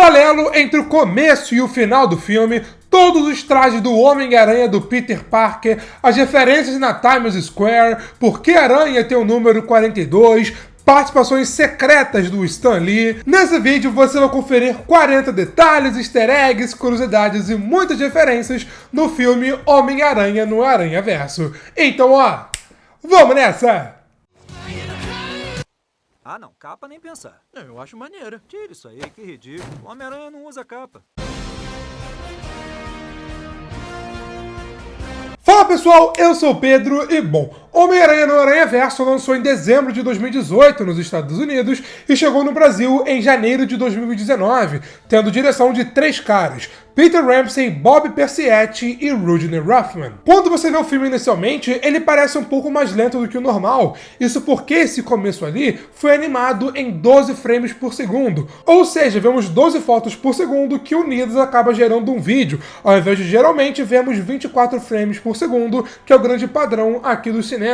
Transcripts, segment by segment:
paralelo entre o começo e o final do filme, todos os trajes do Homem-Aranha do Peter Parker, as referências na Times Square, por que Aranha tem o número 42, participações secretas do Stan Lee. Nesse vídeo você vai conferir 40 detalhes, easter eggs, curiosidades e muitas referências no filme Homem-Aranha no Aranhaverso. Então, vamos nessa! Ah, não, capa nem pensar. Eu acho maneira. Tira isso aí, que ridículo. O Homem-Aranha não usa capa. Fala pessoal, eu sou o Pedro e Homem-Aranha no Aranhaverso lançou em dezembro de 2018 nos Estados Unidos e chegou no Brasil em janeiro de 2019, tendo direção de 3 caras, Peter Ramsey, Bob Persichetti e Rudy Ruffman. Quando você vê o filme inicialmente, ele parece um pouco mais lento do que o normal, isso porque esse começo ali foi animado em 12 frames por segundo, ou seja, vemos 12 fotos por segundo que unidas acaba gerando um vídeo, ao invés de geralmente vemos 24 frames por segundo, que é o grande padrão aqui dos cinemas.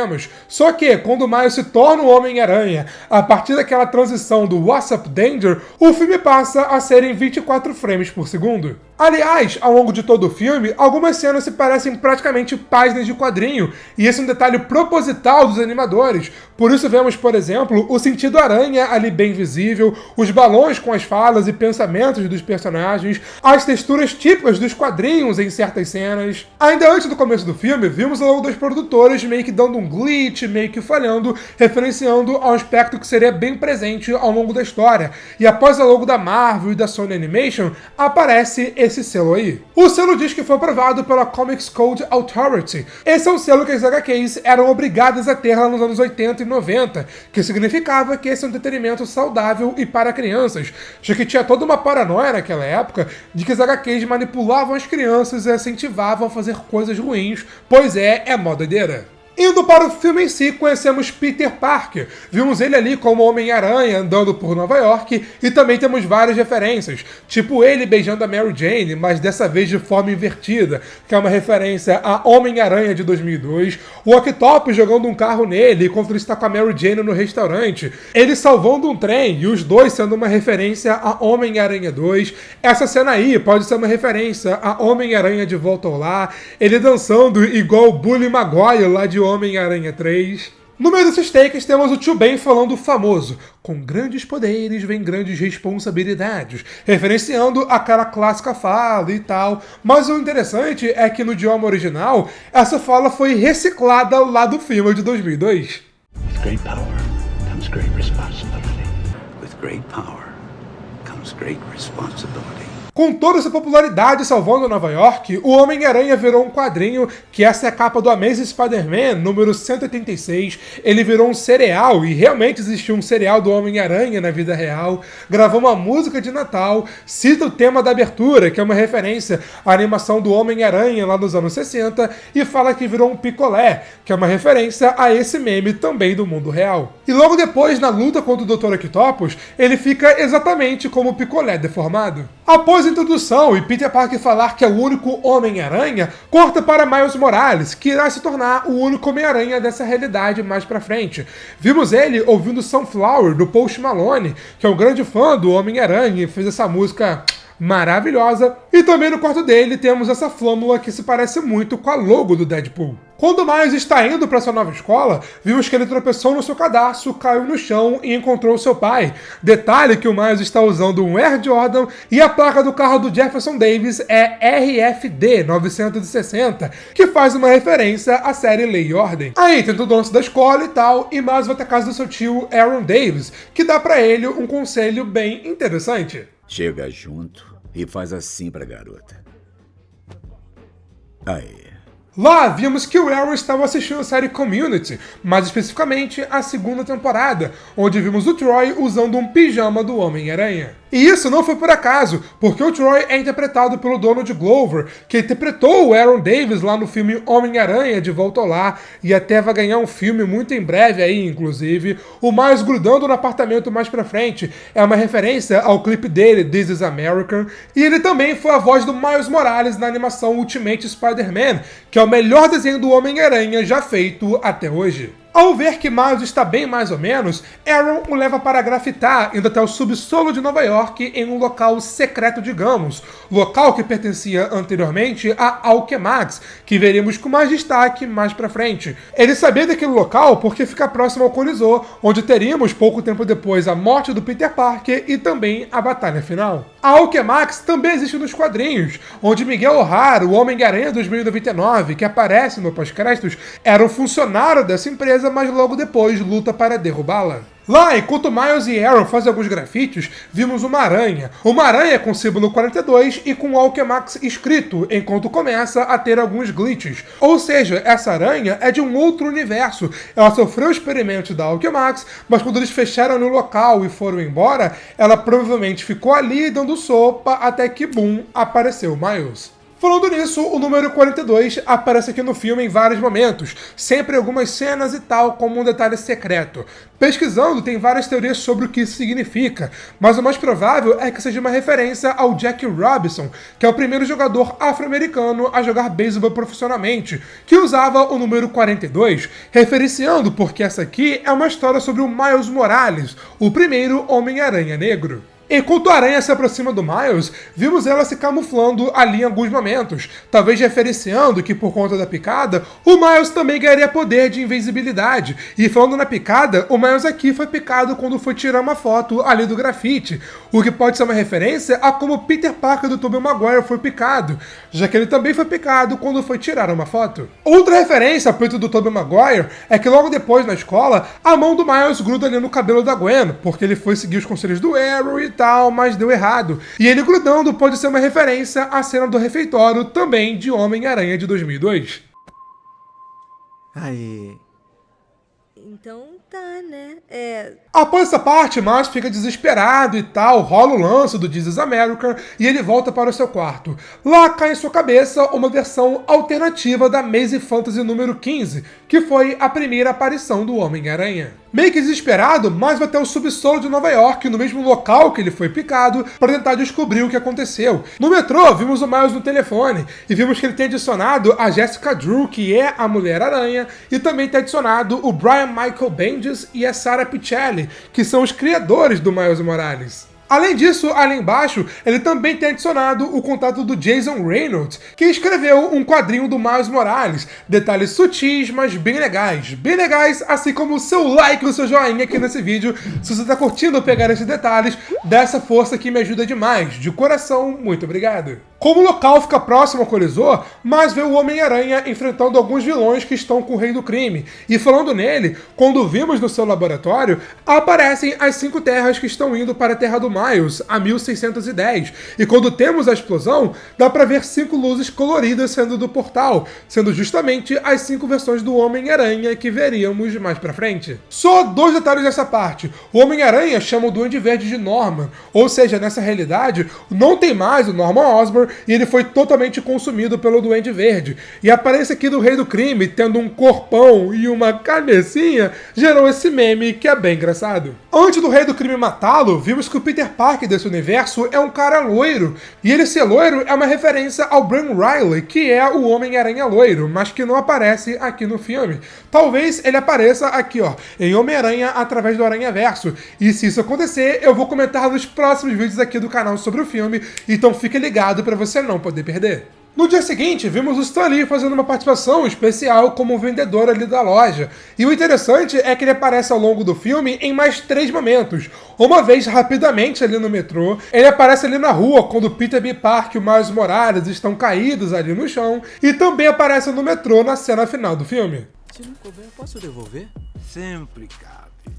Só que, quando o Miles se torna o Homem-Aranha, a partir daquela transição do What's Up Danger, o filme passa a ser em 24 frames por segundo. Aliás, ao longo de todo o filme, algumas cenas se parecem praticamente páginas de quadrinho, e esse é um detalhe proposital dos animadores. Por isso vemos, por exemplo, o sentido aranha ali bem visível, os balões com as falas e pensamentos dos personagens, as texturas típicas dos quadrinhos em certas cenas. Ainda antes do começo do filme, vimos o logo dos produtores meio que dando um glitch, meio que falhando, referenciando ao aspecto que seria bem presente ao longo da história. E após o logo da Marvel e da Sony Animation, aparece esse selo aí. O selo diz que foi aprovado pela Comics Code Authority. Esse é um selo que as HQs eram obrigadas a ter lá nos anos 80 e 90, que significava que esse é um entretenimento saudável e para crianças, já que tinha toda uma paranoia naquela época de que as HQs manipulavam as crianças e incentivavam a fazer coisas ruins, pois é mó doideira. Indo para o filme em si, conhecemos Peter Parker. Vimos ele ali como Homem-Aranha andando por Nova York e também temos várias referências, tipo ele beijando a Mary Jane, mas dessa vez de forma invertida, que é uma referência a Homem-Aranha de 2002, o Octopus jogando um carro nele enquanto ele está com a Mary Jane no restaurante, ele salvando um trem e os dois sendo uma referência a Homem-Aranha 2, essa cena aí pode ser uma referência a Homem-Aranha de Volta ao Lar, ele dançando igual o Bully Maguire lá de Homem-Aranha 3. No meio desses takes temos o Tio Ben falando o famoso "com grandes poderes vem grandes responsabilidades", referenciando aquela clássica fala e tal. Mas o interessante é que no idioma original, essa fala foi reciclada lá do filme de 2002. With great power comes great responsibility. With great power comes great responsibility. Com toda essa popularidade salvando Nova York, o Homem-Aranha virou um quadrinho, que essa é a capa do Amazing Spider-Man, número 186. Ele virou um serial, e realmente existiu um serial do Homem-Aranha na vida real. Gravou uma música de Natal, cita o tema da abertura, que é uma referência à animação do Homem-Aranha lá nos anos 60, e fala que virou um picolé, que é uma referência a esse meme também do mundo real. E logo depois, na luta contra o Dr. Octopus, ele fica exatamente como o picolé deformado. Após a introdução e Peter Parker falar que é o único Homem-Aranha, corta para Miles Morales, que irá se tornar o único Homem-Aranha dessa realidade mais pra frente. Vimos ele ouvindo Sunflower, do Post Malone, que é um grande fã do Homem-Aranha e fez essa música maravilhosa. E também no quarto dele temos essa flâmula que se parece muito com a logo do Deadpool. Quando Miles está indo para sua nova escola, vimos que ele tropeçou no seu cadarço, caiu no chão e encontrou seu pai. Detalhe que o Miles está usando um Air Jordan e a placa do carro do Jefferson Davis é RFD 960, que faz uma referência à série Lei e Ordem. Aí tem todo o lance da escola e tal, e Miles vai até a casa do seu tio Aaron Davis, que dá para ele um conselho bem interessante. Chega junto e faz assim pra garota. Aí. Lá vimos que o Aaron estava assistindo a série Community, mais especificamente a segunda temporada, onde vimos o Troy usando um pijama do Homem-Aranha. E isso não foi por acaso, porque o Troy é interpretado pelo Donald Glover, que interpretou o Aaron Davis lá no filme Homem-Aranha de Volta ao Lar, e até vai ganhar um filme muito em breve aí, inclusive. O Miles grudando no apartamento mais pra frente é uma referência ao clipe dele, This is American, e ele também foi a voz do Miles Morales na animação Ultimate Spider-Man, que é o melhor desenho do Homem-Aranha já feito até hoje. Ao ver que Miles está bem mais ou menos, Aaron o leva para grafitar, indo até o subsolo de Nova York em um local secreto, digamos, local que pertencia anteriormente a Alchemax, que veremos com mais destaque mais pra frente. Ele sabia daquele local porque fica próximo ao Coliseu, onde teríamos pouco tempo depois a morte do Peter Parker e também a batalha final. A Alchemax também existe nos quadrinhos, onde Miguel O'Hara, o Homem-Aranha 2099, que aparece no pós-créditos, era um funcionário dessa empresa, mas logo depois luta para derrubá-la. Lá, enquanto Miles e Aaron fazem alguns grafites, vimos uma aranha com o símbolo 42 e com o Alchemax escrito, enquanto começa a ter alguns glitches. Ou seja, essa aranha é de um outro universo. Ela sofreu experimentos da Alchemax, mas quando eles fecharam no local e foram embora, ela provavelmente ficou ali dando sopa até que, boom, apareceu Miles. Falando nisso, o número 42 aparece aqui no filme em vários momentos, sempre em algumas cenas e tal, como um detalhe secreto. Pesquisando, tem várias teorias sobre o que isso significa, mas o mais provável é que seja uma referência ao Jack Robinson, que é o primeiro jogador afro-americano a jogar beisebol profissionalmente, que usava o número 42, referenciando porque essa aqui é uma história sobre o Miles Morales, o primeiro Homem-Aranha negro. Enquanto a aranha se aproxima do Miles, vimos ela se camuflando ali em alguns momentos, talvez referenciando que por conta da picada, o Miles também ganharia poder de invisibilidade. E falando na picada, o Miles aqui foi picado quando foi tirar uma foto ali do grafite, o que pode ser uma referência a como Peter Parker do Tobey Maguire foi picado, já que ele também foi picado quando foi tirar uma foto. Outra referência ao peito do Tobey Maguire é que logo depois na escola, a mão do Miles gruda ali no cabelo da Gwen, porque ele foi seguir os conselhos do Arrow e mas deu errado. E ele grudando pode ser uma referência à cena do refeitório, também de Homem-Aranha de 2002. Aí... Então tá, né? Após essa parte, Miles fica desesperado e tal, rola o lance do This is America e ele volta para o seu quarto. Lá cai em sua cabeça uma versão alternativa da Amazing Fantasy número 15, que foi a primeira aparição do Homem-Aranha. Meio que desesperado, Miles vai até o subsolo de Nova York, no mesmo local que ele foi picado, para tentar descobrir o que aconteceu. No metrô, vimos o Miles no telefone e vimos que ele tem adicionado a Jessica Drew, que é a Mulher-Aranha, e também tem adicionado o Brian Michael Bendis e a Sarah Pichelli, que são os criadores do Miles Morales. Além disso, ali embaixo, ele também tem adicionado o contato do Jason Reynolds, que escreveu um quadrinho do Miles Morales. Detalhes sutis, mas bem legais, assim como o seu like e o seu joinha aqui nesse vídeo. Se você está curtindo pegar esses detalhes, dá essa força que me ajuda demais. De coração, muito obrigado. Como o local fica próximo ao Coliseu, Miles vê o Homem-Aranha enfrentando alguns vilões que estão com o Rei do Crime. E falando nele, quando vimos no seu laboratório, aparecem as 5 terras que estão indo para a Terra do Miles, a 1610. E quando temos a explosão, dá para ver 5 luzes coloridas saindo do portal, sendo justamente as 5 versões do Homem-Aranha que veríamos mais pra frente. Só 2 detalhes dessa parte. O Homem-Aranha chama o Duende Verde de Norman, ou seja, nessa realidade, não tem mais o Norman Osborn, e ele foi totalmente consumido pelo Duende Verde. E a aparência aqui do Rei do Crime, tendo um corpão e uma cabecinha, gerou esse meme que é bem engraçado. Antes do Rei do Crime matá-lo, vimos que o Peter Parker desse universo é um cara loiro. E ele ser loiro é uma referência ao Brian Riley, que é o Homem-Aranha loiro, mas que não aparece aqui no filme. Talvez ele apareça aqui, ó, em Homem-Aranha através do Aranhaverso. E se isso acontecer, eu vou comentar nos próximos vídeos aqui do canal sobre o filme, então fique ligado para você não poder perder. No dia seguinte, vimos o Stan Lee fazendo uma participação especial como vendedor ali da loja. E o interessante é que ele aparece ao longo do filme em mais 3 momentos. Uma vez rapidamente ali no metrô, ele aparece ali na rua quando Peter B. Parker e o Miles Morales estão caídos ali no chão, e também aparece no metrô na cena final do filme. Se não couber, posso devolver? Sempre cabe.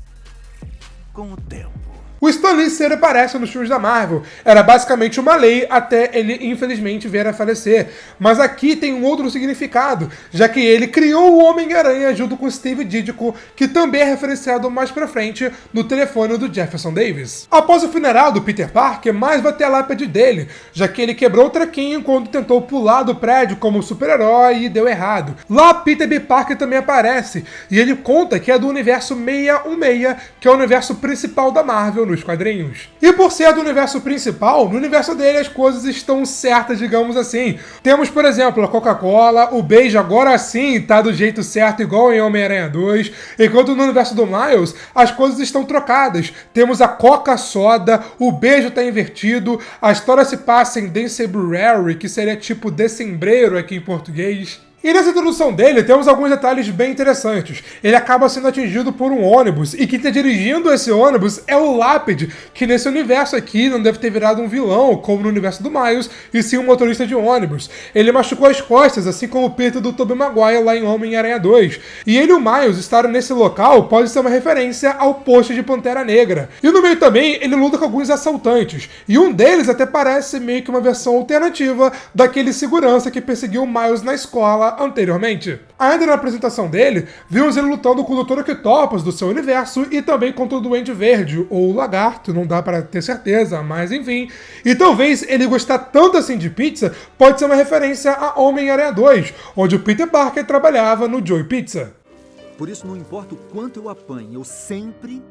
Com o tempo. O Stan Lee sempre aparece nos filmes da Marvel. Era basicamente uma lei até ele infelizmente vir a falecer. Mas aqui tem um outro significado, já que ele criou o Homem-Aranha junto com Steve Ditko, que também é referenciado mais pra frente no telefone do Jefferson Davis. Após o funeral do Peter Parker, Miles vai ter a lápide dele, já que ele quebrou o trequinho quando tentou pular do prédio como super-herói e deu errado. Lá Peter B. Parker também aparece, e ele conta que é do universo 616, que é o universo principal da Marvel nos quadrinhos. E por ser do universo principal, no universo dele as coisas estão certas, digamos assim. Temos, por exemplo, a Coca-Cola, o beijo agora sim tá do jeito certo, igual em Homem-Aranha 2, enquanto no universo do Miles as coisas estão trocadas. Temos a Coca-Soda, o beijo tá invertido, a história se passa em Decembrary, que seria tipo decembreiro aqui em português. E nessa introdução dele, temos alguns detalhes bem interessantes. Ele acaba sendo atingido por um ônibus, e quem está dirigindo esse ônibus é o Lápide, que nesse universo aqui não deve ter virado um vilão, como no universo do Miles, e sim um motorista de ônibus. Ele machucou as costas, assim como o Peter do Tobey Maguire lá em Homem-Aranha 2. E ele e o Miles estarem nesse local pode ser uma referência ao post de Pantera Negra. E no meio também, ele luta com alguns assaltantes, e um deles até parece meio que uma versão alternativa daquele segurança que perseguiu o Miles na escola anteriormente. Ainda na apresentação dele, vimos ele lutando com o Dr. Octopus do seu universo e também contra o Duende Verde, ou o Lagarto, não dá para ter certeza, mas enfim. E talvez ele gostar tanto assim de pizza pode ser uma referência a Homem-Aranha 2, onde o Peter Parker trabalhava no Joey Pizza. Por isso, não importa o quanto eu apanhe, eu sempre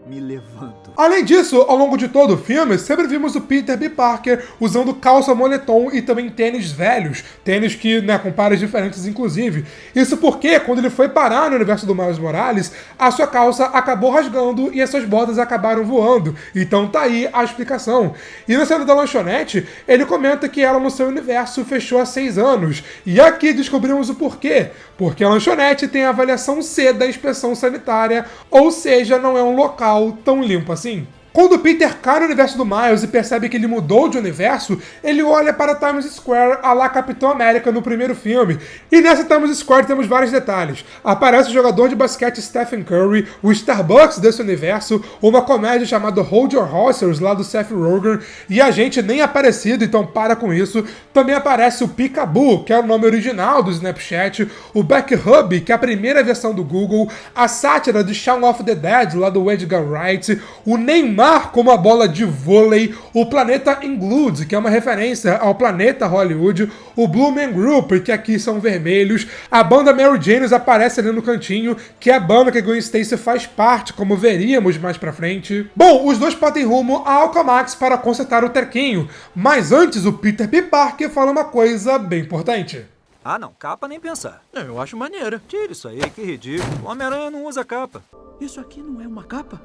me levanto. Além disso, ao longo de todo o filme, sempre vimos o Peter B. Parker usando calça moletom e também tênis velhos. Tênis que, com pares diferentes, inclusive. Isso porque, quando ele foi parar no universo do Miles Morales, a sua calça acabou rasgando e as suas botas acabaram voando. Então tá aí a explicação. E na cena da lanchonete, ele comenta que ela no seu universo fechou há 6 anos. E aqui descobrimos o porquê. Porque a lanchonete tem a avaliação C da inspeção sanitária, ou seja, não é um local tão limpo assim. Quando o Peter cai no universo do Miles e percebe que ele mudou de universo, ele olha para Times Square à la Capitão América no primeiro filme. E nessa Times Square temos vários detalhes. Aparece o jogador de basquete Stephen Curry, o Starbucks desse universo, uma comédia chamada Hold Your Horses, lá do Seth Rogen, e a gente nem aparecido, então para com isso. Também aparece o Peekaboo, que é o nome original do Snapchat, o Backhub, que é a primeira versão do Google, a sátira de Shaun of the Dead, lá do Edgar Wright, o Neymar como a bola de vôlei, o Planeta Inglude, que é uma referência ao Planeta Hollywood, o Blue Man Group, que aqui são vermelhos, a banda Mary Jane aparece ali no cantinho, que é a banda que a Gwen Stacy faz parte, como veríamos mais pra frente. Bom, os dois partem rumo a Alcamax para consertar o Terquinho, mas antes o Peter B. Parker fala uma coisa bem importante. Ah, não, capa nem pensar. Eu acho maneira. Tira isso aí, que ridículo. O Homem-Aranha não usa capa. Isso aqui não é uma capa?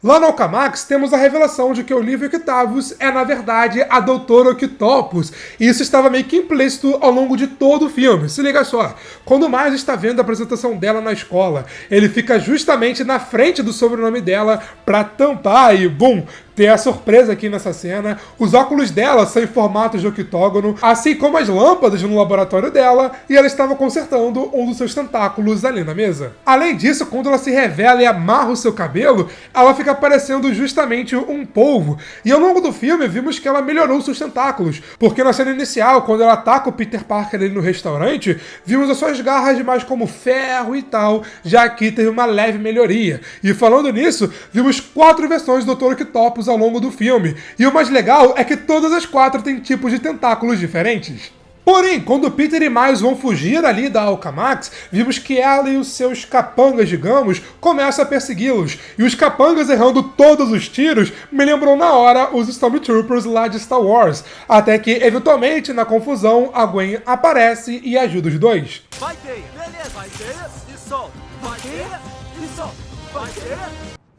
Lá no Alcamax, temos a revelação de que Olivia Octavius é, na verdade, a Doutora Octopus. E isso estava meio que implícito ao longo de todo o filme. Se liga só, quando o Miles está vendo a apresentação dela na escola, ele fica justamente na frente do sobrenome dela pra tampar e, bum, ter a surpresa aqui nessa cena. Os óculos dela são em formato de octógono, assim como as lâmpadas no laboratório dela, e ela estava consertando um dos seus tentáculos ali na mesa. Além disso, quando ela se revela e amarra o seu cabelo, ela fica parecendo justamente um polvo. E ao longo do filme, vimos que ela melhorou seus tentáculos, porque na cena inicial, quando ela ataca o Peter Parker ali no restaurante, vimos as suas garras mais como ferro e tal, já aqui teve uma leve melhoria. E falando nisso, vimos 4 versões do Dr. Octopus ao longo do filme, e o mais legal é que todas as 4 têm tipos de tentáculos diferentes. Porém, quando Peter e Miles vão fugir ali da Alcamax, vimos que ela e os seus capangas, digamos, começam a persegui-los. E os capangas errando todos os tiros me lembrou na hora os Stormtroopers lá de Star Wars. Até que, eventualmente, na confusão, a Gwen aparece e ajuda os dois. Vai, teia. Beleza. Vai, teia. E solta. Vai, teia. E solta. Vai, teia.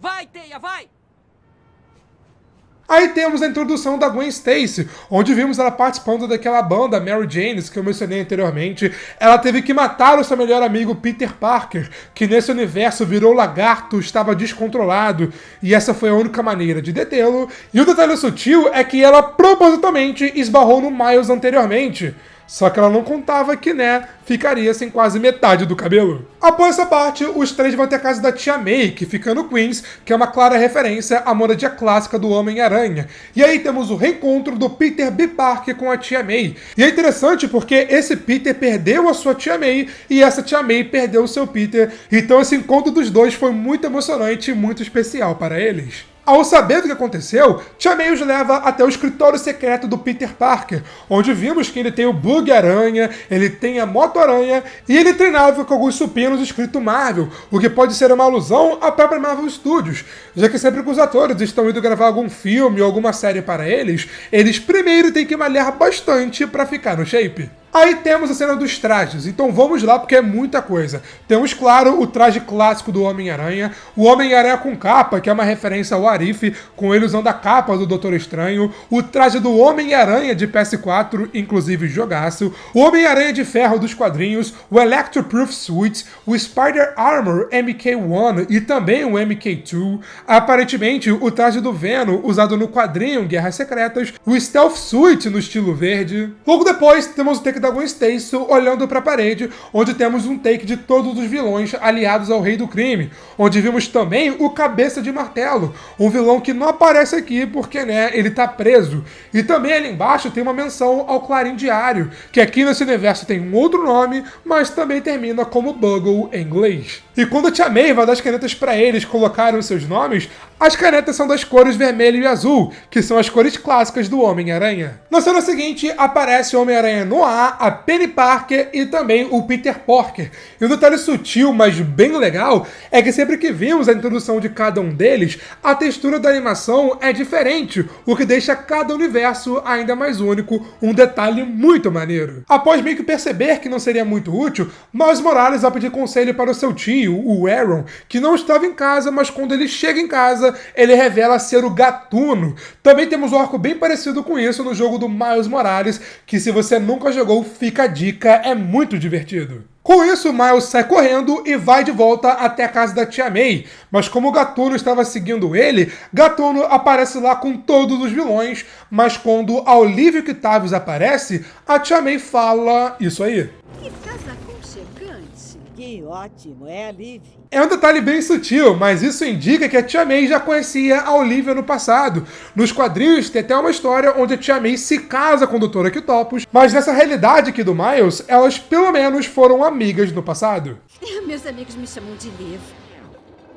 Vai, teia, vai! Aí temos a introdução da Gwen Stacy, onde vimos ela participando daquela banda Mary Jane, que eu mencionei anteriormente. Ela teve que matar o seu melhor amigo Peter Parker, que nesse universo virou lagarto, estava descontrolado, e essa foi a única maneira de detê-lo. E o detalhe sutil é que ela propositalmente esbarrou no Miles anteriormente. Só que ela não contava que, ficaria sem quase metade do cabelo. Após essa parte, os 3 vão até a casa da Tia May, que fica no Queens, que é uma clara referência à moradia clássica do Homem-Aranha. E aí temos o reencontro do Peter B. Parker com a Tia May. E é interessante porque esse Peter perdeu a sua Tia May e essa Tia May perdeu o seu Peter. Então esse encontro dos dois foi muito emocionante e muito especial para eles. Ao saber do que aconteceu, Tia May os leva até o escritório secreto do Peter Parker, onde vimos que ele tem o Bug-Aranha, ele tem a Moto-Aranha e ele treinava com alguns supinos escrito Marvel, o que pode ser uma alusão à própria Marvel Studios, já que sempre que os atores estão indo gravar algum filme ou alguma série para eles primeiro têm que malhar bastante para ficar no shape. Aí temos a cena dos trajes, então vamos lá porque é muita coisa. Temos, claro, o traje clássico do Homem-Aranha, o Homem-Aranha com capa, que é uma referência ao Arif, com ele usando a capa do Doutor Estranho, o traje do Homem-Aranha de PS4, inclusive jogaço, o Homem-Aranha de Ferro dos quadrinhos, o Electroproof Suit, o Spider Armor MK1 e também o MK2, aparentemente o traje do Venom usado no quadrinho Guerras Secretas, o Stealth Suit no estilo verde. Logo depois temos o take da Gwen Stacy olhando para a parede, onde temos um take de todos os vilões aliados ao Rei do Crime, onde vimos também o Cabeça de Martelo, um vilão que não aparece aqui porque, né, ele tá preso. E também ali embaixo tem uma menção ao Clarim Diário, que aqui nesse universo tem um outro nome, mas também termina como Bugle em inglês. E quando a Tia May vai dar as canetas para eles colocarem os seus nomes, as canetas são das cores vermelho e azul, que são as cores clássicas do Homem-Aranha. Na cena seguinte, aparece o Homem-Aranha no ar, a Penny Parker e também o Peter Parker. E um detalhe sutil, mas bem legal, é que sempre que vimos a introdução de cada um deles, a textura da animação é diferente, o que deixa cada universo ainda mais único, um detalhe muito maneiro. Após meio que perceber que não seria muito útil, Miles Morales vai pedir conselho para o seu tio, o Aaron, que não estava em casa, mas quando ele chega em casa, ele revela ser o Gatuno. Também temos um arco bem parecido com isso no jogo do Miles Morales, que se você nunca jogou, fica a dica, é muito divertido. Com isso, Miles sai correndo e vai de volta até a casa da Tia May, mas como o Gatuno estava seguindo ele, Gatuno aparece lá com todos os vilões, mas quando a Olivia Octavius aparece, a Tia May fala isso aí. Que casa aconchegante. Que ótimo, é a Liv. É um detalhe bem sutil, mas isso indica que a Tia May já conhecia a Olivia no passado. Nos quadrinhos tem até uma história onde a Tia May se casa com o Dr. Octopus, mas nessa realidade aqui do Miles, elas pelo menos foram amigas no passado. Meus amigos me chamam de Liv.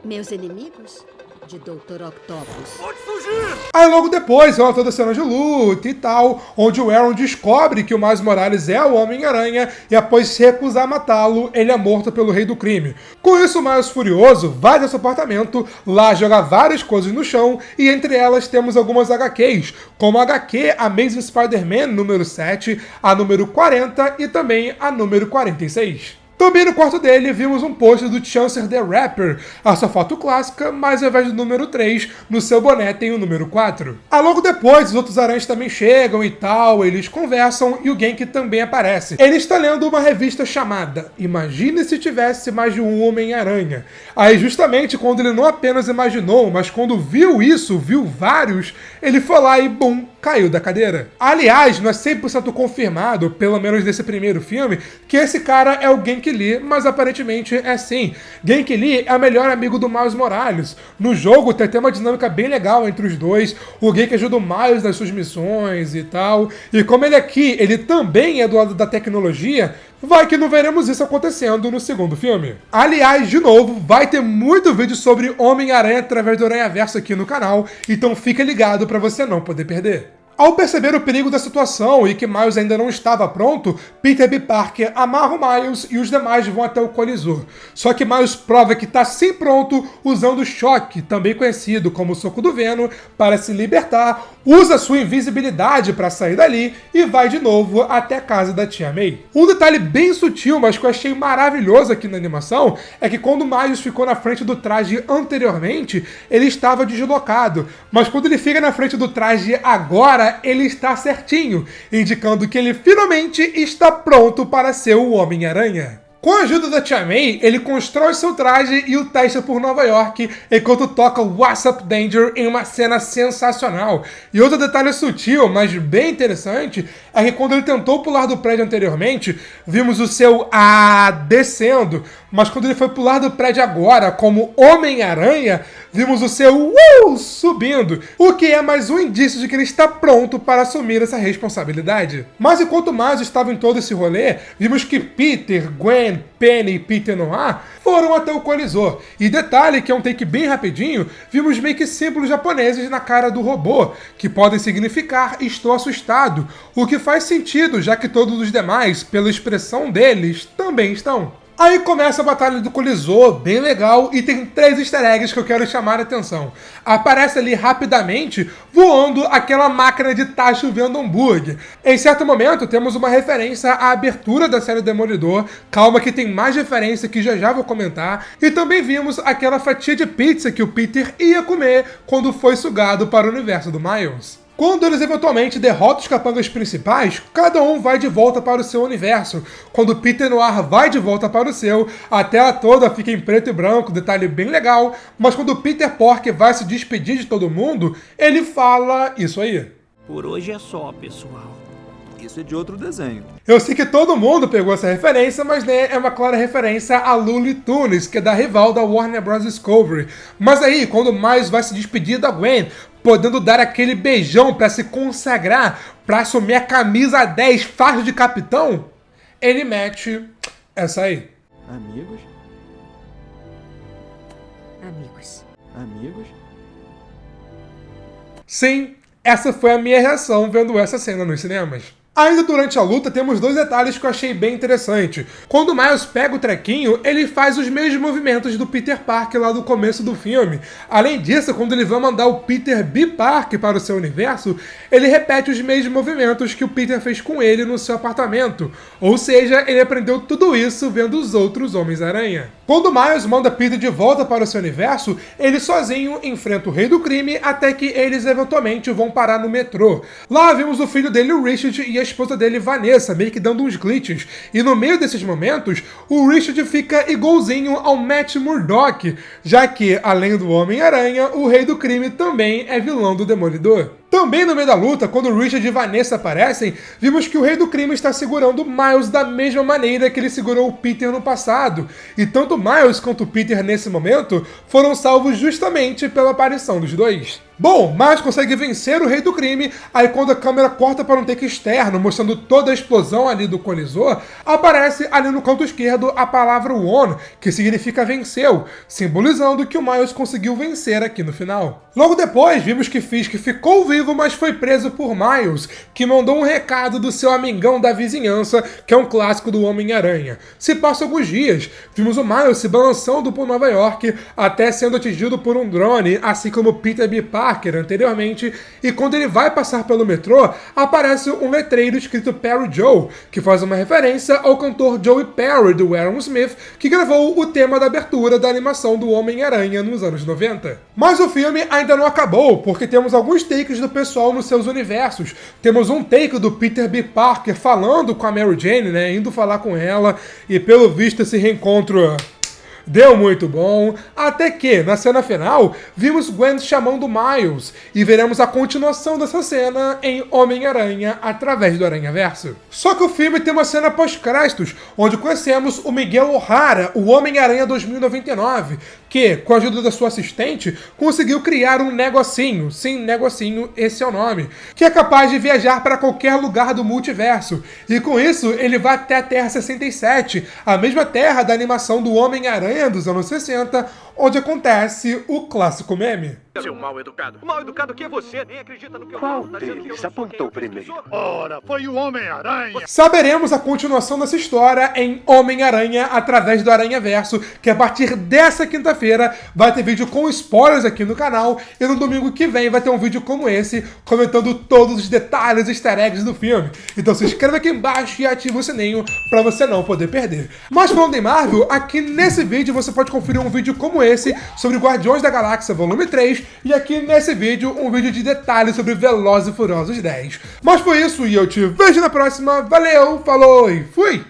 Meus inimigos? De Dr. Octopus. Pode fugir! Aí logo depois, ela toda a cena de luta e tal, onde o Aaron descobre que o Miles Morales é o Homem-Aranha e após se recusar a matá-lo, ele é morto pelo Rei do Crime. Com isso, o Miles furioso vai desse apartamento, lá joga várias coisas no chão e entre elas temos algumas HQs, como a HQ Amazing Spider-Man número 7, a número 40 e também a número 46. Também no quarto dele vimos um pôster do Chancer the Rapper, a sua foto clássica, mas ao invés do número 3, no seu boné tem o número 4. Logo depois, os outros aranhas também chegam e tal, eles conversam e o Genki também aparece. Ele está lendo uma revista chamada Imagine se tivesse mais de um Homem-Aranha. Aí justamente quando ele não apenas imaginou, mas quando viu isso, viu vários, ele foi lá e bum, caiu da cadeira. Aliás, não é 100% confirmado, pelo menos nesse primeiro filme, que esse cara é o Genki Lee, mas aparentemente é sim. Genki Lee é o melhor amigo do Miles Morales. No jogo tem até uma dinâmica bem legal entre os dois, o Genki ajuda o Miles nas suas missões e tal, e como ele aqui, ele também é do lado da tecnologia, vai que não veremos isso acontecendo no segundo filme. Aliás, de novo, vai ter muito vídeo sobre Homem-Aranha através do Aranhaverso aqui no canal, então fica ligado para você não poder perder. Ao perceber o perigo da situação e que Miles ainda não estava pronto, Peter B. Parker amarra o Miles e os demais vão até o colisor. Só que Miles prova que está sim pronto usando o choque, também conhecido como o soco do Venom, para se libertar, usa sua invisibilidade para sair dali e vai de novo até a casa da Tia May. Um detalhe bem sutil, mas que eu achei maravilhoso aqui na animação, é que quando Miles ficou na frente do traje anteriormente, ele estava deslocado, mas quando ele fica na frente do traje agora, ele está certinho, indicando que ele finalmente está pronto para ser o Homem-Aranha. Com a ajuda da Tia May, ele constrói seu traje e o testa por Nova York, enquanto toca What's Up Danger em uma cena sensacional. E outro detalhe sutil, mas bem interessante, é que quando ele tentou pular do prédio anteriormente, vimos o seu descendo, mas quando ele foi pular do prédio agora, como Homem-Aranha, vimos o seu subindo, o que é mais um indício de que ele está pronto para assumir essa responsabilidade. Mas enquanto Miles estava em todo esse rolê, vimos que Peter, Gwen, Penny e Peter Noir foram até o colisor. E detalhe, que é um take bem rapidinho, vimos meio que símbolos japoneses na cara do robô, que podem significar estou assustado, o que faz sentido, já que todos os demais, pela expressão deles, também estão. Aí começa a batalha do colisor, bem legal, e tem 3 easter eggs que eu quero chamar a atenção. Aparece ali rapidamente, voando aquela máquina de tá chovendo hambúrguer. Em certo momento, temos uma referência à abertura da série Demolidor, calma que tem mais referência que já vou comentar, e também vimos aquela fatia de pizza que o Peter ia comer quando foi sugado para o universo do Miles. Quando eles eventualmente derrotam os capangas principais, cada um vai de volta para o seu universo. Quando Peter Noir vai de volta para o seu, a tela toda fica em preto e branco, detalhe bem legal, mas quando Peter Porker vai se despedir de todo mundo, ele fala isso aí. Por hoje é só, pessoal. Isso é de outro desenho. Eu sei que todo mundo pegou essa referência, mas né, é uma clara referência a Looney Tunes, que é da rival da Warner Bros. Discovery. Mas aí, quando Miles vai se despedir da Gwen, podendo dar aquele beijão para se consagrar, para assumir a camisa 10 faixa de capitão, ele mete essa aí. Amigos? Amigos. Amigos? Sim, essa foi a minha reação vendo essa cena nos cinemas. Ainda durante a luta, temos 2 detalhes que eu achei bem interessante. Quando o Miles pega o trequinho, ele faz os mesmos movimentos do Peter Parker lá do começo do filme. Além disso, quando ele vai mandar o Peter B. Parker para o seu universo, ele repete os mesmos movimentos que o Peter fez com ele no seu apartamento. Ou seja, ele aprendeu tudo isso vendo os outros Homens-Aranha. Quando o Miles manda Peter de volta para o seu universo, ele sozinho enfrenta o Rei do Crime até que eles eventualmente vão parar no metrô. Lá vimos o filho dele, o Richard, e a esposa dele, Vanessa, meio que dando uns glitches. E no meio desses momentos, o Richard fica igualzinho ao Matt Murdock, já que, além do Homem-Aranha, o Rei do Crime também é vilão do Demolidor. Também no meio da luta, quando Richard e Vanessa aparecem, vimos que o Rei do Crime está segurando Miles da mesma maneira que ele segurou o Peter no passado. E tanto Miles quanto Peter nesse momento foram salvos justamente pela aparição dos dois. Bom, Miles consegue vencer o Rei do Crime, aí quando a câmera corta para um take externo, mostrando toda a explosão ali do colisor, aparece ali no canto esquerdo a palavra won, que significa venceu, simbolizando que o Miles conseguiu vencer aqui no final. Logo depois, vimos que Fisk ficou vivo, mas foi preso por Miles, que mandou um recado do seu amigão da vizinhança, que é um clássico do Homem-Aranha. Se passam alguns dias, vimos o Miles se balançando por Nova York, até sendo atingido por um drone, assim como Peter B. Parker anteriormente, e quando ele vai passar pelo metrô, aparece um letreiro escrito Perry Joe, que faz uma referência ao cantor Joey Perry do Aerosmith, que gravou o tema da abertura da animação do Homem-Aranha nos anos 90. Mas o filme ainda não acabou, porque temos alguns takes do pessoal nos seus universos. Temos um take do Peter B. Parker falando com a Mary Jane, né, indo falar com ela, e pelo visto esse reencontro deu muito bom, até que, na cena final, vimos Gwen chamando Miles, e veremos a continuação dessa cena em Homem-Aranha através do Aranhaverso. Só que o filme tem uma cena pós-créditos, onde conhecemos o Miguel O'Hara, o Homem-Aranha 2099, que, com a ajuda da sua assistente, conseguiu criar um negocinho, sim, negocinho, esse é o nome, que é capaz de viajar para qualquer lugar do multiverso, e com isso ele vai até a Terra 67, a mesma terra da animação do Homem-Aranha dos anos 60, onde acontece o clássico meme. Seu mal educado. O mal educado que é você, nem acredita no que eu Qual falo. Tá dizendo que eu deles não sou apontou quem eu primeiro? sou? Ora, foi o Homem-Aranha! Saberemos a continuação dessa história em Homem-Aranha através do Aranhaverso, que a partir dessa quinta-feira vai ter vídeo com spoilers aqui no canal, e no domingo que vem vai ter um vídeo como esse, comentando todos os detalhes e easter eggs do filme. Então se inscreva aqui embaixo e ative o sininho pra você não poder perder. Mas falando em Marvel, aqui nesse vídeo você pode conferir um vídeo como esse sobre Guardiões da Galáxia Volume 3, e aqui nesse vídeo um vídeo de detalhes sobre Velozes e Furiosos 10. Mas foi isso, e eu te vejo na próxima. Valeu, falou e fui!